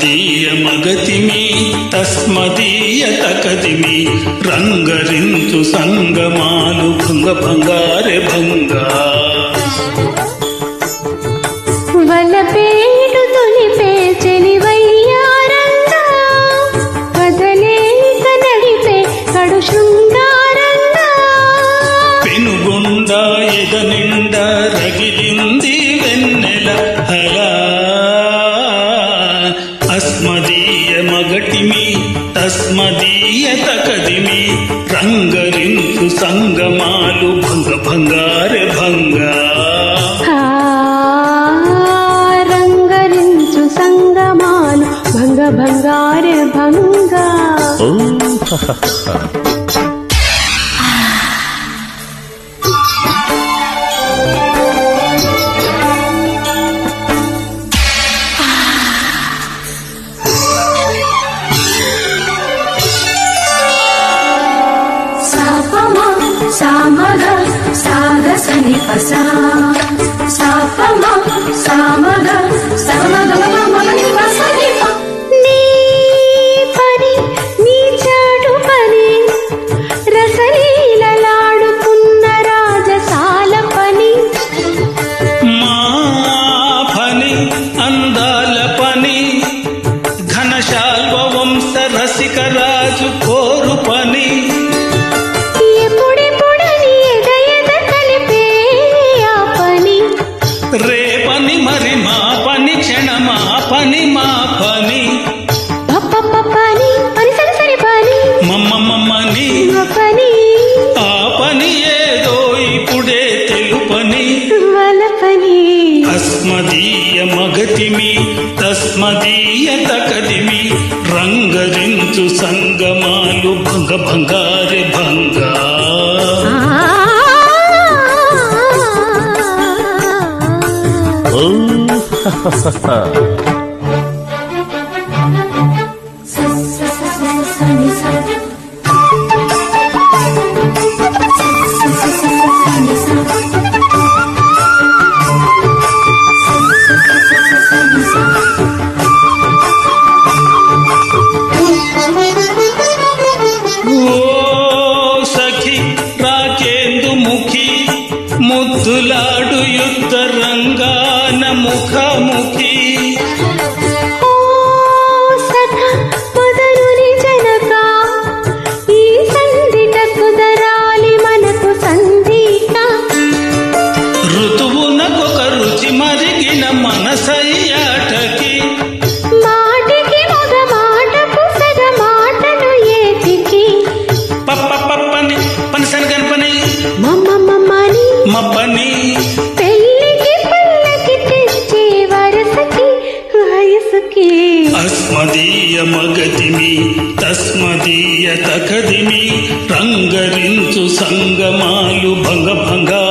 అస్మదీయ మగతిమి తస్మదీయ తకదిమి రంగరించు సంగమాలు భంగ భంగారె భంగా వలపేడు తొలిపే చెలివయ్యారంగా వదలేక నడిపే కడు శృంగారంగా పెనుగొండ ఎద నిండా రగిలింది వెన్నెల హలా అస్మదీయ మగటిమి తస్మదీయ తకదిమి రంగరించు సంగమాలు భంగ భంగారె భంగా రంగరించు సంగమాలు భంగ భంగారె భంగా సామగ సాగ సని పసా సాపమ సామగ సమగ మగని పసని నీ పని నీ చాటు పని రసలీలలాడుతున్న రాజసాల పని మా పని అందాల పని ఘనశాల్వ వంశ రసిక రాజు కోరు పని ఎప్పుడెప్పుడని ఎద కలిపే ఆ పని రేపని మరి మా పని క్షణమా పని మా పని పని పని సరి సరి పని మమ్మమ్మని పని ఆ పని ఏదో ఇప్పుడే తెలుపని వల పని అస్మదీయ మగతిమి తస్మదీయ తకదిమి రంగరించు సంగమాలు భంగ భంగారె భంగా ఓ సఖి రాకేందు ముఖి ముద్దులాడు యుద్ధ రంగాన ముఖాముఖి ఓ సఖ పొదరుని జనక ఈ సంధిట కుదరాలి మనకు సంధిట ఋతువునకొక రుచి మరిగిన మనసయ్యాటకి మాటికి మగ మాటకు సగ మాటలు ఏటికి పప్పని పని సరిగని పని మమ్మమ్మని మబ్బని పెళ్ళికి పల్లకి తెచ్చే వరసకి వయసుకి అస్మదీయ మగతిమి తస్మదీయ తకదిమి రంగరించు సంగమాలు భంగ భంగా